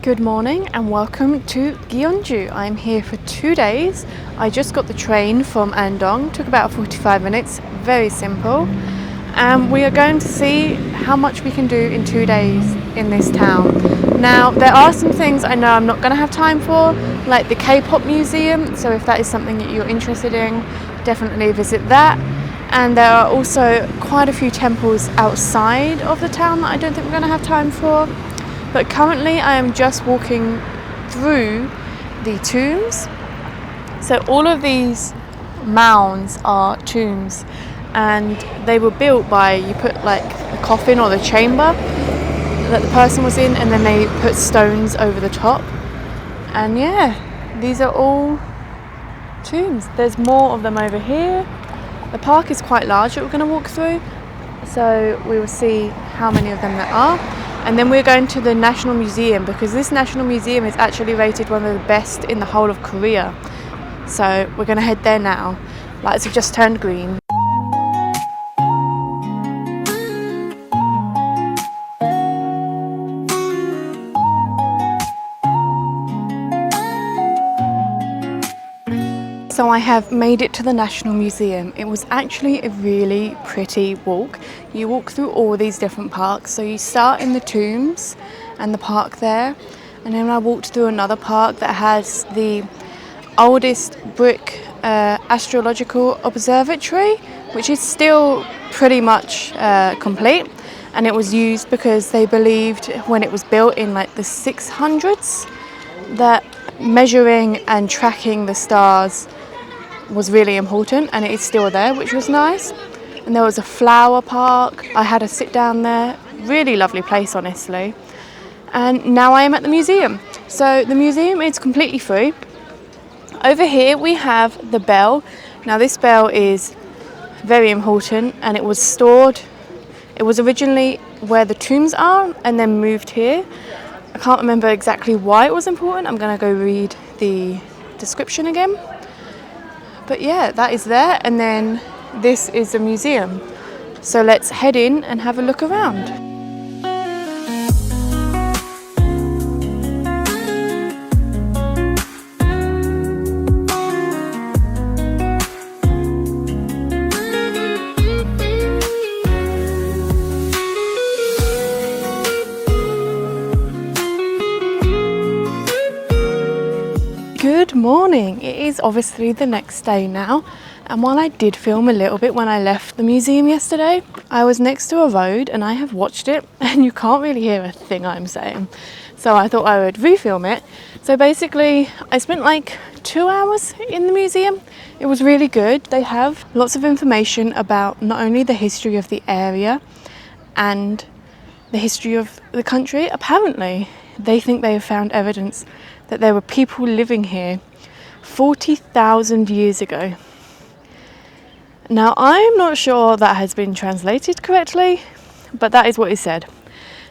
Good morning and welcome to Gyeongju. I'm here for 2 days. I just got the train from Andong, took about 45 minutes, very simple. And we are going to see how much we can do in 2 days in this town. Now, there are some things I know I'm not going to have time for, like the K-pop museum, so if that is something that you're interested in, definitely visit that. And there are also quite a few temples outside of the town that I don't think we're going to have time for. But currently I am just walking through the tombs. So all of these mounds are tombs and they were built by, you put like the coffin or the chamber that the person was in and then they put stones over the top. And yeah, these are all tombs. There's more of them over here. The park is quite large that we're going to walk through. So we will see how many of them there are. And then we're going to the National Museum because this National Museum is actually rated one of the best in the whole of Korea. So we're going to head there now. Lights have just turned green. So I have made it to the National Museum. It was actually a really pretty walk. You walk through all these different parks. So you start in the tombs and the park there. And then I walked through another park that has the oldest brick astrological observatory, which is still pretty much complete. And it was used because they believed when it was built in like the 600s that measuring and tracking the stars was really important, and it is still there, which was nice. And there was a flower park. I had a sit down there. Really lovely place, honestly. And now I am at the museum. So the museum is completely free. Over here we have the bell. Now this bell is very important and it was stored. It was originally where the tombs are and then moved here. I can't remember exactly why it was important. I'm going to go read the description again. But yeah, that is there, and then this is the museum. So let's head in and have a look around. Good morning. It is obviously the next day now, and while I did film a little bit when I left the museum yesterday, I was next to a road and I have watched it and you can't really hear a thing I'm saying. So I thought I would refilm it. So basically I spent like 2 hours in the museum. It was really good. They have lots of information about not only the history of the area and the history of the country. Apparently they think they have found evidence that there were people living here 40,000 years ago. Now, I'm not sure that has been translated correctly, but that is what is said.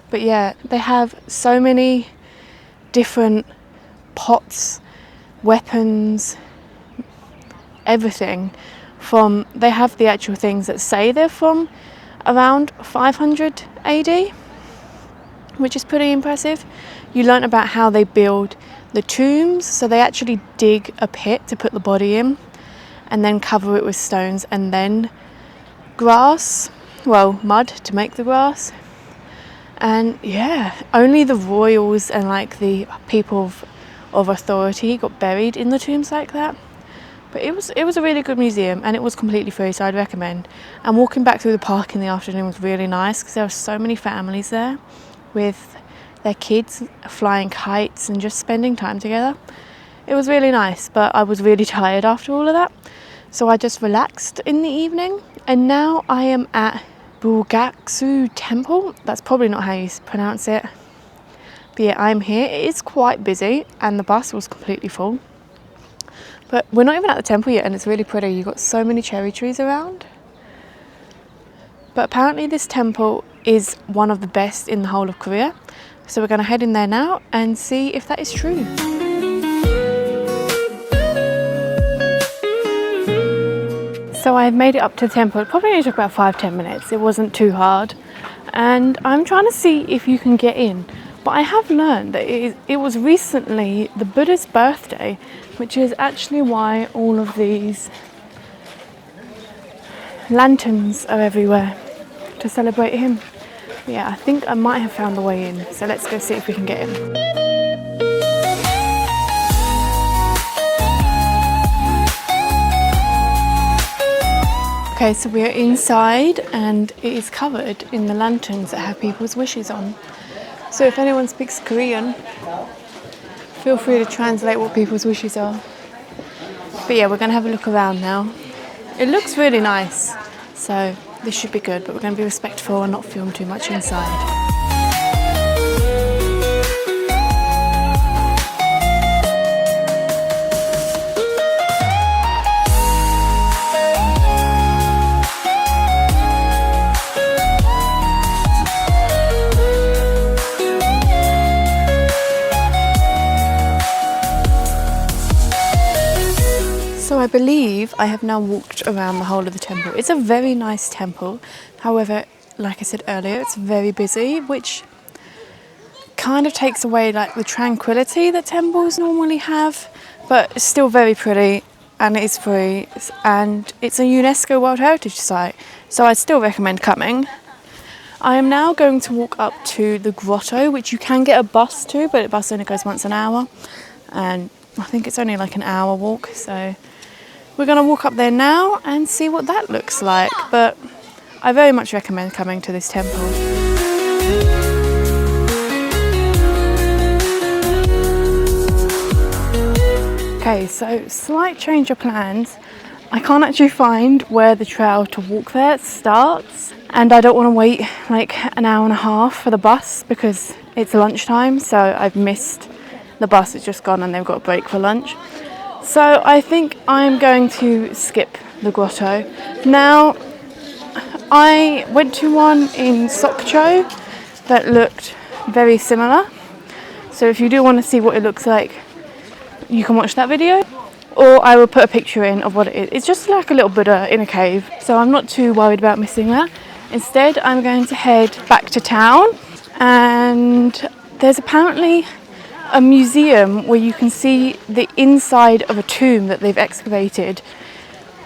But yeah, they have so many different pots, weapons, everything. They have the actual things that say they're from around 500 AD, which is pretty impressive. You learn about how they build the tombs, so they actually dig a pit to put the body in and then cover it with stones and then grass, well, mud to make the grass. And yeah, only the royals and like the people of authority got buried in the tombs like that. But it was a really good museum and it was completely free, so I'd recommend. And walking back through the park in the afternoon was really nice because there were so many families there with their kids flying kites and just spending time together. It was really nice, but I was really tired after all of that. So I just relaxed in the evening, and now I am at Bulgaksu Temple. That's probably not how you pronounce it. But yeah, I'm here. It is quite busy and the bus was completely full. But we're not even at the temple yet and it's really pretty. You've got so many cherry trees around. But apparently this temple is one of the best in the whole of Korea. So we're going to head in there now and see if that is true. So I've made it up to the temple. It probably only took about 5-10 minutes. It wasn't too hard. And I'm trying to see if you can get in But I have learned that it was recently the Buddha's birthday, which is actually why all of these lanterns are everywhere to celebrate him. But yeah, I think I might have found the way in, so let's go see if we can get in. Okay, so we are inside and it is covered in the lanterns that have people's wishes on. So if anyone speaks Korean, feel free to translate what people's wishes are. But yeah, we're going to have a look around now. It looks really nice, so this should be good, but we're going to be respectful and not film too much inside. So I believe I have now walked around the whole of the temple. It's a very nice temple. However, like I said earlier, it's very busy, which kind of takes away like the tranquility that temples normally have, but it's still very pretty and it is free, and it's a UNESCO World Heritage Site, so I still recommend coming. I am now going to walk up to the grotto, which you can get a bus to, but the bus only goes once an hour, and I think it's only like an hour walk, so we're going to walk up there now and see what that looks like, but I very much recommend coming to this temple. Okay, so slight change of plans. I can't actually find where the trail to walk there starts, and I don't want to wait like an hour and a half for the bus because it's lunchtime, so I've missed the bus. It's just gone and they've got a break for lunch. So I think I'm going to skip the grotto. Now, I went to one in Gyeongju that looked very similar. So if you do want to see what it looks like, you can watch that video. Or I will put a picture in of what it is. It's just like a little Buddha in a cave. So I'm not too worried about missing that. Instead, I'm going to head back to town. And there's apparently a museum where you can see the inside of a tomb that they've excavated,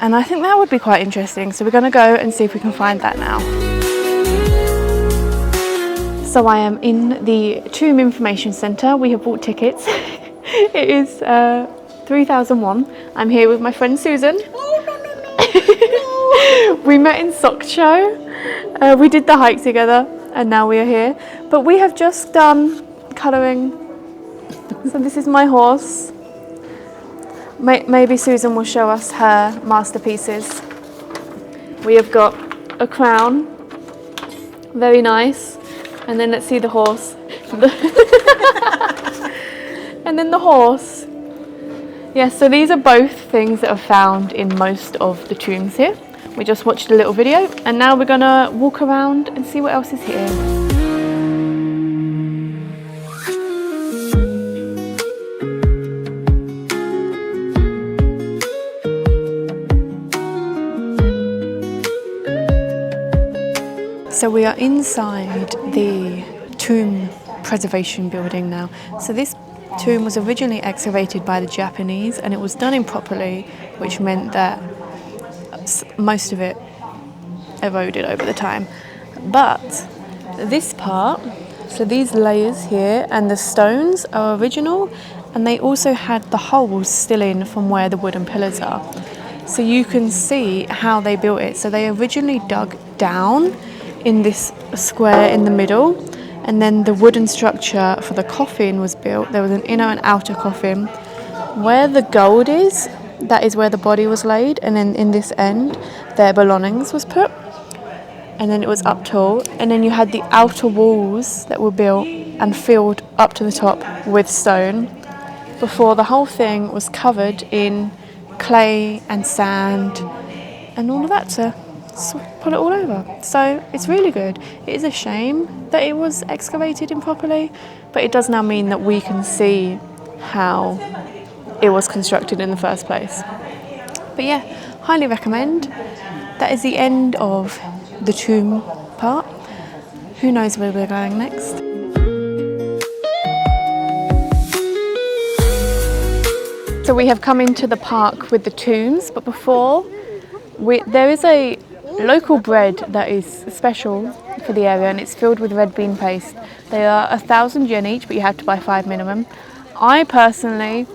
and I think that would be quite interesting, so we're going to go and see if we can find that now. So I am in the Tomb Information Centre. We have bought tickets. It is 3,001. I'm here with my friend Susan. We met in Gyeongju. We did the hike together and now we are here, but we have just done colouring. So this is my horse. Maybe Susan will show us her masterpieces. We have got a crown, very nice, and then let's see the horse. And then the horse. Yes, so these are both things that are found in most of the tombs here. We just watched a little video and now we're gonna walk around and see what else is here. So we are inside the tomb preservation building now. So this tomb was originally excavated by the Japanese and it was done improperly, which meant that most of it eroded over the time. But this part, so these layers here and the stones are original, and they also had the holes still in from where the wooden pillars are. So you can see how they built it. So they originally dug down in this square in the middle, and then the wooden structure for the coffin was built. There was an inner and outer coffin. Where the gold is, that is where the body was laid, and then in this end their belongings was put, and then it was up tall, and then you had the outer walls that were built and filled up to the top with stone before the whole thing was covered in clay and sand and all of that to put it all over. So it's really good. It is a shame that it was excavated improperly, but it does now mean that we can see how it was constructed in the first place. But yeah, highly recommend. That is the end of the tomb part. Who knows where we're going next? So we have come into the park with the tombs, but before, there is a local bread that is special for the area, and it's filled with red bean paste. They are 1,000 yen each, but you have to buy 5 minimum. I personally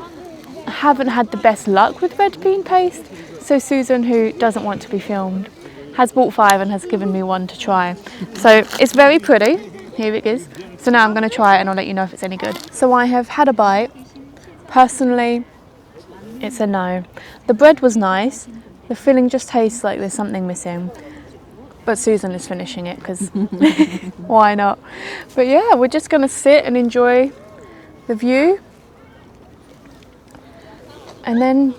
haven't had the best luck with red bean paste, so Susan, who doesn't want to be filmed, has bought 5 and has given me 1 to try. So it's very pretty. Here it is. So now I'm going to try it and I'll let you know if it's any good. So I have had a bite. Personally, it's a no. The bread was nice. The filling just tastes like there's something missing. But Susan is finishing it because why not? But yeah, we're just going to sit and enjoy the view. And then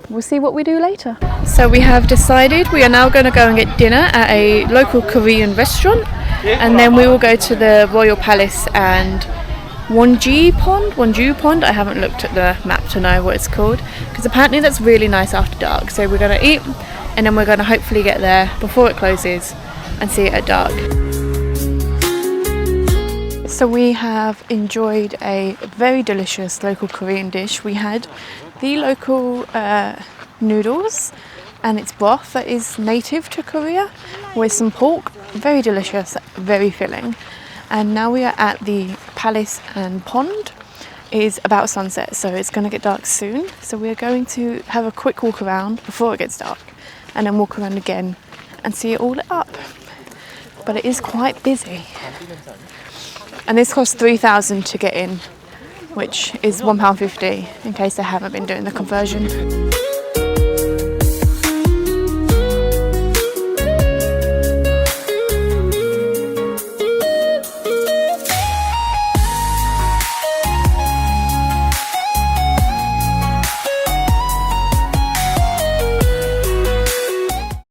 we'll see what we do later. So we have decided we are now going to go and get dinner at a local Korean restaurant. And then we will go to the Royal Palace and Wonji Pond. I haven't looked at the map to know what it's called, because apparently that's really nice after dark. So we're going to eat and then we're going to hopefully get there before it closes and see it at dark. So we have enjoyed a very delicious local Korean dish. We had the local noodles and its broth that is native to Korea with some pork. Very delicious, very filling. And now we are at the palace and pond. It is about sunset, so it's going to get dark soon. So we're going to have a quick walk around before it gets dark and then walk around again and see it all lit up. But it is quite busy. And this costs 3,000 to get in, which is £1.50 in case they haven't been doing the conversion.